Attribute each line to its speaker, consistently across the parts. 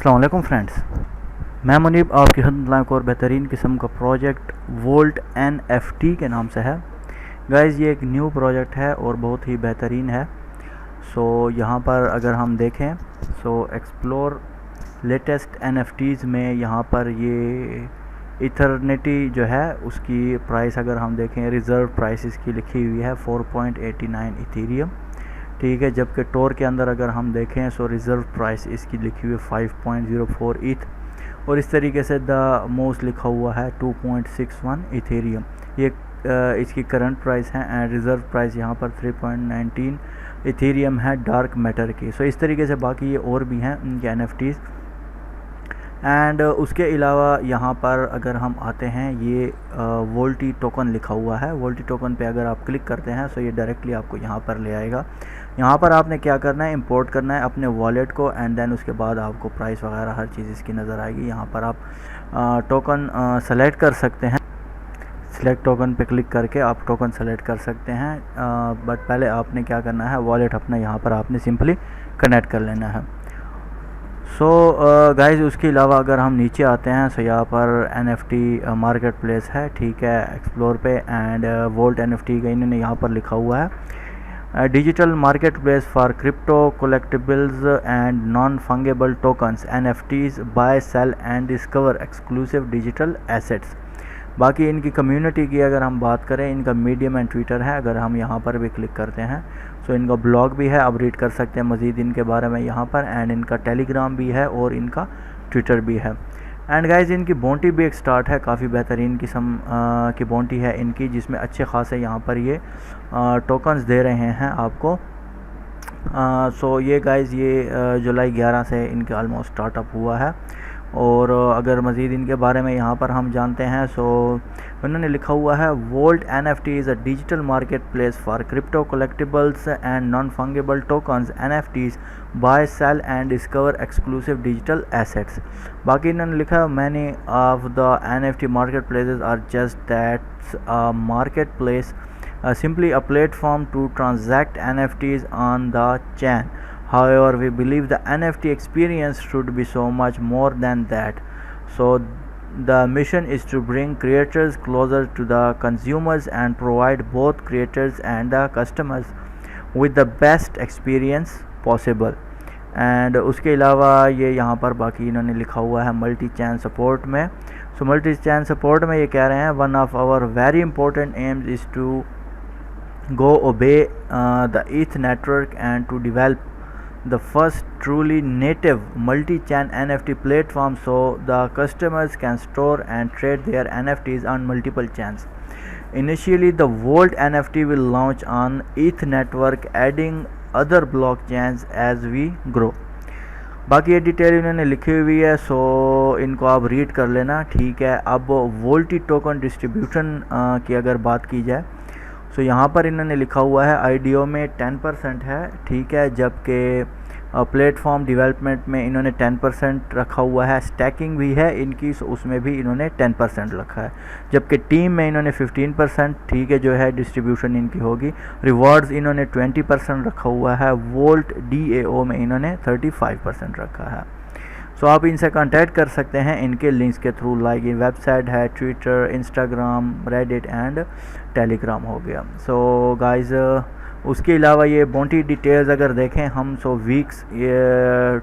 Speaker 1: अस्सलाम वालेकुम फ्रेंड्स, मैं मुनीब आपकी खिदमत में एक और बेहतरीन किस्म का प्रोजेक्ट वोल्ट NFT के नाम से है। गाइज़ ये एक न्यू प्रोजेक्ट है और बहुत ही बेहतरीन है। यहाँ पर अगर हम देखें एक्सप्लोर लेटेस्ट NFTs में यहाँ पर ये इथरनेटी जो है उसकी प्राइस अगर हम देखें, रिज़र्व प्राइस इसकी लिखी हुई है 4.89 इथेरियम, ठीक है। जबकि टोर के अंदर अगर हम देखें रिज़र्व प्राइस इसकी लिखी हुई है 5.04 ईथ, और इस तरीके से द मोस्ट लिखा हुआ है 2.61 इथेरियम। ये इसकी करंट प्राइस है एंड रिज़र्व प्राइस यहाँ पर 3.19 इथेरियम है डार्क मैटर की। इस तरीके से बाकी ये और भी हैं उनके NFTs। एंड उसके अलावा यहाँ पर अगर हम आते हैं, ये वोल्टी टोकन लिखा हुआ है। वोल्टी टोकन पे अगर आप क्लिक करते हैं ये डायरेक्टली आपको यहाँ पर ले आएगा। यहाँ पर आपने क्या करना है, इंपोर्ट करना है अपने वॉलेट को एंड देन उसके बाद आपको प्राइस वगैरह हर चीज़ इसकी नज़र आएगी। यहाँ पर आप टोकन सेलेक्ट कर सकते हैं। सिलेक्ट टोकन पे क्लिक करके आप टोकन सेलेक्ट कर सकते हैं, बट पहले आपने क्या करना है, वॉलेट अपना यहाँ पर आपने सिंपली कनेक्ट कर लेना है। गाइज़ उसके अलावा अगर हम नीचे आते हैं यहाँ पर NFT मार्केट प्लेस है, ठीक है, एक्सप्लोर पे एंड वोल्ट NFT का इन्होंने यहाँ पर लिखा हुआ है digital market place for crypto collectibles and non fungible tokens NFTs, buy sell and discover exclusive digital assets. बाकी इनकी कम्युनिटी की अगर हम बात करें, इनका मीडियम एंड ट्विटर है। अगर हम यहाँ पर भी क्लिक करते हैं इनका ब्लॉग भी है, आप रीड कर सकते हैं मज़ीद इनके बारे में यहाँ पर। एंड इनका टेलीग्राम भी है और इनका ट्विटर भी है। एंड गाइज इनकी बॉन्टी भी एक स्टार्ट है, काफ़ी बेहतरीन किस्म की बॉन्टी है इनकी, जिसमें अच्छे खासे यहाँ पर ये टोकन्स दे रहे हैं आपको। ये गाइज ये जुलाई 11 से इनके ऑलमोस्ट स्टार्टअप हुआ है। और अगर मज़ीद इनके बारे में यहाँ पर हम जानते हैं उन्होंने लिखा हुआ है Vault NFT is a digital market place for crypto collectibles and non fungible tokens NFTs, buy sell and discover exclusive digital assets. बाकी इन्होंने लिखा है many of the NFT market places are just that's a market place, simply a platform to transact NFTs on the chain. However, we believe the NFT experience should be so much more than that. The mission is to bring creators closer to the consumers and provide both creators and the customers with the best experience possible. And उसके अलावा ये यहाँ पर बाकी इन्होंने लिखा हुआ है मल्टी चैन सपोर्ट में। मल्टी चैन सपोर्ट में ये कह रहे हैं one of our very important aims is to go obey the ETH network and to develop the first truly native multi-chain NFT platform so the customers can store and trade their NFTs on multiple chains. Initially, the Volt NFT will launch on ETH network, adding other blockchains as we grow. बाकी ये detail इन्होंने लिखी हुई है, इनको आप read कर लेना, ठीक है। अब वोल्टी टोकन डिस्ट्रीब्यूशन की अगर बात की जाए यहाँ पर इन्होंने लिखा हुआ है IDO में 10% है, ठीक है। जबकि प्लेटफॉर्म डेवलपमेंट में इन्होंने 10% रखा हुआ है। स्टैकिंग भी है इनकी, उसमें भी इन्होंने 10% रखा है। जबकि टीम में इन्होंने 15%, ठीक है, जो है डिस्ट्रीब्यूशन इनकी होगी। रिवॉर्ड्स इन्होंने 20% रखा हुआ है। वोल्ट DAO में इन्होंने 35% रखा है। आप इनसे कांटेक्ट कर सकते हैं इनके लिंक्स के थ्रू, लाइक इन वेबसाइट है, Twitter, Instagram, Reddit and Telegram हो गया। गाइस उसके अलावा ये बॉन्टी डिटेल्स अगर देखें हम वीक्स ये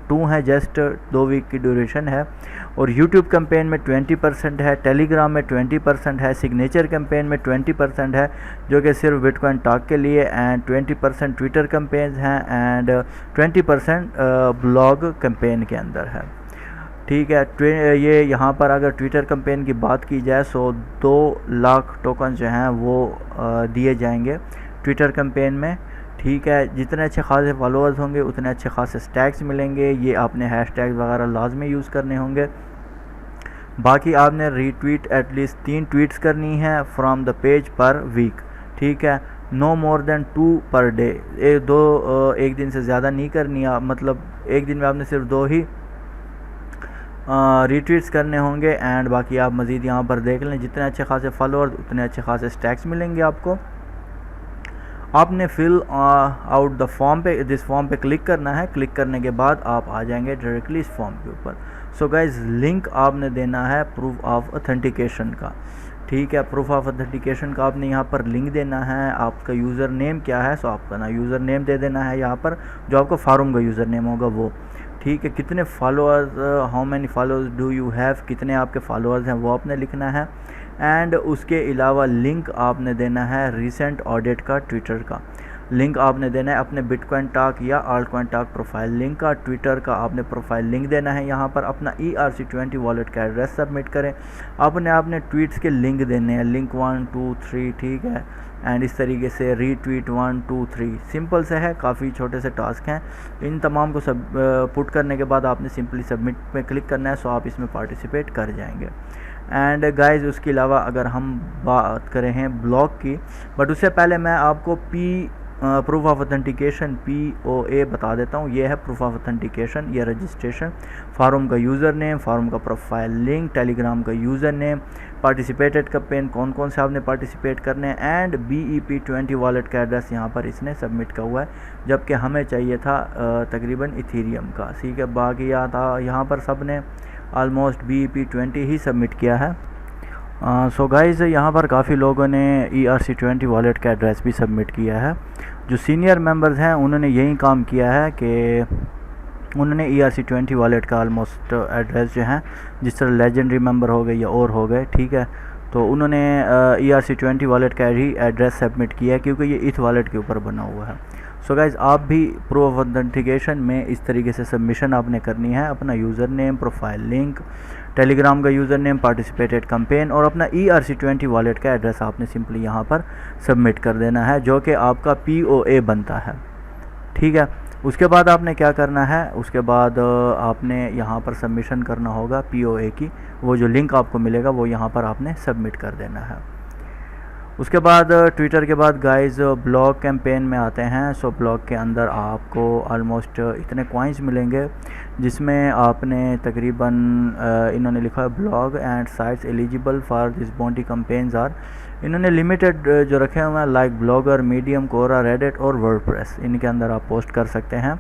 Speaker 1: 2 हैं, जस्ट 2 वीक की ड्यूरेशन है। और यूट्यूब कैंपेन में 20% है, टेलीग्राम में 20% है, सिग्नेचर कैंपेन में 20% है जो कि सिर्फ बिटकॉइन टॉक के लिए, एंड 20% ट्विटर कैंपेन्स हैं एंड 20% ब्लॉग कैंपेन के अंदर है, ठीक है। ये यहाँ पर अगर ट्विटर कैंपेन की बात की जाए 2 लाख टोकन जो हैं वो दिए जाएंगे ट्विटर कैंपेन में, ठीक है। जितने अच्छे खासे फॉलोअर्स होंगे उतने अच्छे खासे स्टैक्स मिलेंगे। ये आपने हैशटैग वगैरह लाजमी यूज़ करने होंगे। बाकी आपने रीट्वीट एटलीस्ट 3 ट्वीट्स करनी है from the page per week, ठीक है। No more than 2 per day, एक दिन से ज़्यादा नहीं करनी, मतलब एक दिन में आपने सिर्फ 2 ही रिट्वीट्स करने होंगे। एंड बाकी आप मज़ीद यहाँ पर देख लें, जितने अच्छे खासे फॉलोअर्स उतने अच्छे खासे स्टैक्स मिलेंगे आपको। आपने फिल आउट द फॉर्म पे, दिस फॉर्म पे क्लिक करना है। क्लिक करने के बाद आप आ जाएंगे डायरेक्टली इस फॉर्म के ऊपर। सो गाइज लिंक आपने देना है प्रूफ ऑफ ऑथेंटिकेशन का, ठीक है। प्रूफ ऑफ ऑथेंटिकेशन का आपने यहाँ पर लिंक देना है। आपका यूज़र नेम क्या है, सो आपका ना यूज़र नेम दे देना है यहाँ पर, जो आपका फार्म का यूज़र नेम होगा वो, ठीक है। कितने followers, how many followers do you have, कितने आपके फॉलोअर्स हैं वो आपने लिखना है। एंड उसके अलावा लिंक आपने देना है रिसेंट ऑडिट का, ट्विटर का लिंक आपने देना है, अपने बिटकॉइन टॉक या आल्टकॉइन टॉक प्रोफाइल लिंक का, ट्विटर का आपने प्रोफाइल लिंक देना है यहाँ पर। अपना ERC20 वॉलेट का एड्रेस सबमिट करें। अपने ट्वीट्स के लिंक देने हैं, लिंक 1 2 3, ठीक है। एंड इस तरीके से रीट्वीट 1 2 3, सिंपल से है, काफ़ी छोटे से टास्क हैं। इन तमाम को सब पुट करने के बाद आपने सिंपली सबमिट पे क्लिक करना है, सो आप इसमें पार्टिसिपेट कर जाएंगे। एंड गाइज उसके अलावा अगर हम बात करें हैं ब्लॉग की, बट उससे पहले मैं आपको प्रूफ ऑफ ऑथेंटिकेशन POA बता देता हूँ। ये है प्रूफ ऑफ ऑथेंटिकेशन, ये रजिस्ट्रेशन, फार्म का यूज़र नेम, फार्म का प्रोफाइल लिंक, टेलीग्राम का यूज़र नेम, पार्टिसिपेटेड कैंपेन कौन कौन से आपने पार्टिसिपेट करने हैं, एंड BEP20 वॉलेट का एड्रेस यहाँ पर इसने सबमिट का हुआ है, जबकि हमें चाहिए था तकरीबन इथीरियम का, ठीक है। बाकी यहाँ पर सब ने ऑलमोस्ट BEP20 ही सबमिट किया है। सो गाइज़ यहाँ पर काफ़ी लोगों ने ERC20 वॉलेट का एड्रेस भी सबमिट किया है। जो सीनियर मेंबर्स हैं उन्होंने यही काम किया है कि उन्होंने ERC20 वॉलेट का ऑलमोस्ट एड्रेस जो है, जिस तरह लेजेंडरी मेंबर हो गए या और हो गए, ठीक है, तो उन्होंने ERC20 वॉलेट का ही एड्रेस सबमिट किया है, क्योंकि ये इस वॉलेट के ऊपर बना हुआ है। सो गाइज़ आप भी प्रूफ ऑफ ऑथेंटिकेशन में इस तरीके से सबमिशन आपने करनी है। अपना user name, profile link, Telegram का यूज़र नेम, पार्टिसिपेटेड कैंपेन और अपना ERC20 वॉलेट का एड्रेस आपने सिंपली यहाँ पर सबमिट कर देना है, जो कि आपका POA बनता है, ठीक है। उसके बाद आपने क्या करना है, उसके बाद आपने यहाँ पर सबमिशन करना होगा POA की, वो जो लिंक आपको मिलेगा वो यहाँ पर आपने सबमिट कर देना है। उसके बाद ट्विटर के बाद गाइस ब्लॉग कैंपेन में आते हैं। सो ब्लॉग के अंदर आपको ऑलमोस्ट इतने कॉइन्स मिलेंगे, जिसमें आपने तकरीबन इन्होंने लिखा है blog and sites eligible for this bounty campaigns are, इन्होंने लिमिटेड जो रखे हुए हैं like Blogger, Medium, Quora, Reddit और वर्डप्रेस, इनके अंदर आप पोस्ट कर सकते हैं।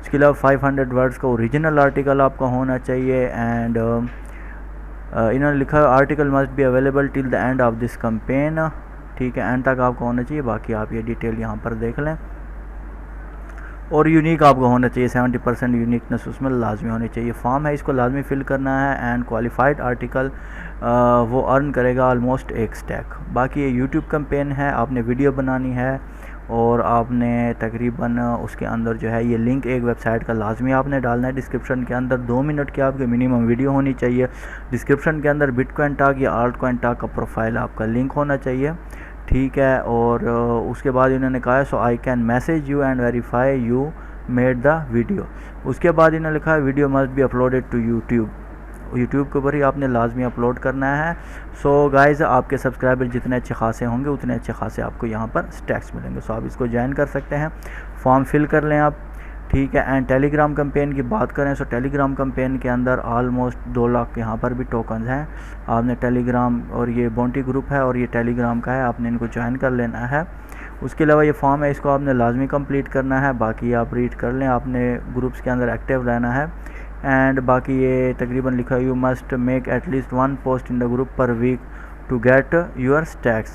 Speaker 1: उसके अलावा 500 वर्ड्स का ओरिजिनल आर्टिकल आपका होना चाहिए। एंड इन्होंने लिखा है article must be available till the end of this campaign, ठीक है, एंड तक आपको होना चाहिए। बाकी आप ये डिटेल यहाँ पर देख लें। और यूनिक आपको होना चाहिए, 70% यूनिकनेस उसमें लाजमी होनी चाहिए। फॉर्म है, इसको लाजमी फिल करना है। एंड क्वालिफाइड आर्टिकल वो अर्न करेगा ऑलमोस्ट 1 स्टैक। बाकी ये यूट्यूब कैंपेन है, आपने वीडियो बनानी है और आपने तकरीबन उसके अंदर जो है ये लिंक एक वेबसाइट का लाजमी आपने डालना है डिस्क्रिप्शन के अंदर। 2 मिनट की आपकी मिनिमम वीडियो होनी चाहिए। डिस्क्रिप्शन के अंदर बिटकॉइन टॉक या आल्टकॉइन टॉक का प्रोफाइल आपका लिंक होना चाहिए, ठीक है। और उसके बाद इन्होंने कहा है so I can message you and verify you made the video. उसके बाद इन्होंने लिखा है video must be uploaded to YouTube के ऊपर ही आपने लाजमी अपलोड करना है। सो गाइज़ आपके सब्सक्राइबर जितने अच्छे खासे होंगे उतने अच्छे खासे आपको यहाँ पर स्टैक्स मिलेंगे। सो आप इसको ज्वाइन कर सकते हैं, फॉर्म फिल कर लें आप, ठीक है। एंड टेलीग्राम कैंपेन की बात करें सो टेलीग्राम कैंपेन के अंदर ऑलमोस्ट 2 लाख यहाँ पर भी टोकन्स हैं। आपने टेलीग्राम और ये बाउंटी ग्रुप है और ये टेलीग्राम का है, आपने इनको ज्वाइन कर लेना है। उसके अलावा ये फॉर्म है, इसको आपने लाजमी कंप्लीट करना है। बाकी आप रीड कर लें, आपने ग्रुप्स के अंदर एक्टिव रहना है। एंड बाकी ये तकरीबन लिखा है you must make at least 1 post in the group per week to get your stakes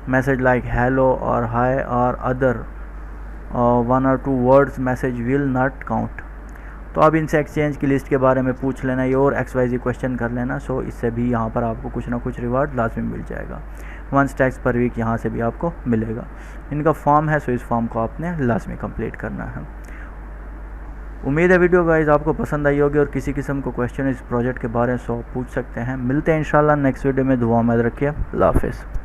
Speaker 1: message like hello और हाई और other 1 or 2 words message will not count. तो अब इनसे एक्सचेंज की लिस्ट के बारे में पूछ लेना ये और XYZ क्वेश्चन कर लेना। सो इससे भी यहाँ पर आपको कुछ ना कुछ रिवार्ड लाजमी मिल जाएगा। 1 स्टैक्स पर वीक यहाँ से भी आपको मिलेगा। इनका फॉर्म है, सो इस फॉर्म को आपने लाजमी कंप्लीट करना है। उम्मीद है वीडियो गाइस आपको पसंद आई होगी और किसी किस्म को क्वेश्चन इस प्रोजेक्ट के बारे में सो पूछ सकते हैं। मिलते हैं इंशाल्लाह नेक्स्ट वीडियो में। दुआ में रखिए। अल्लाह हाफ़िज़।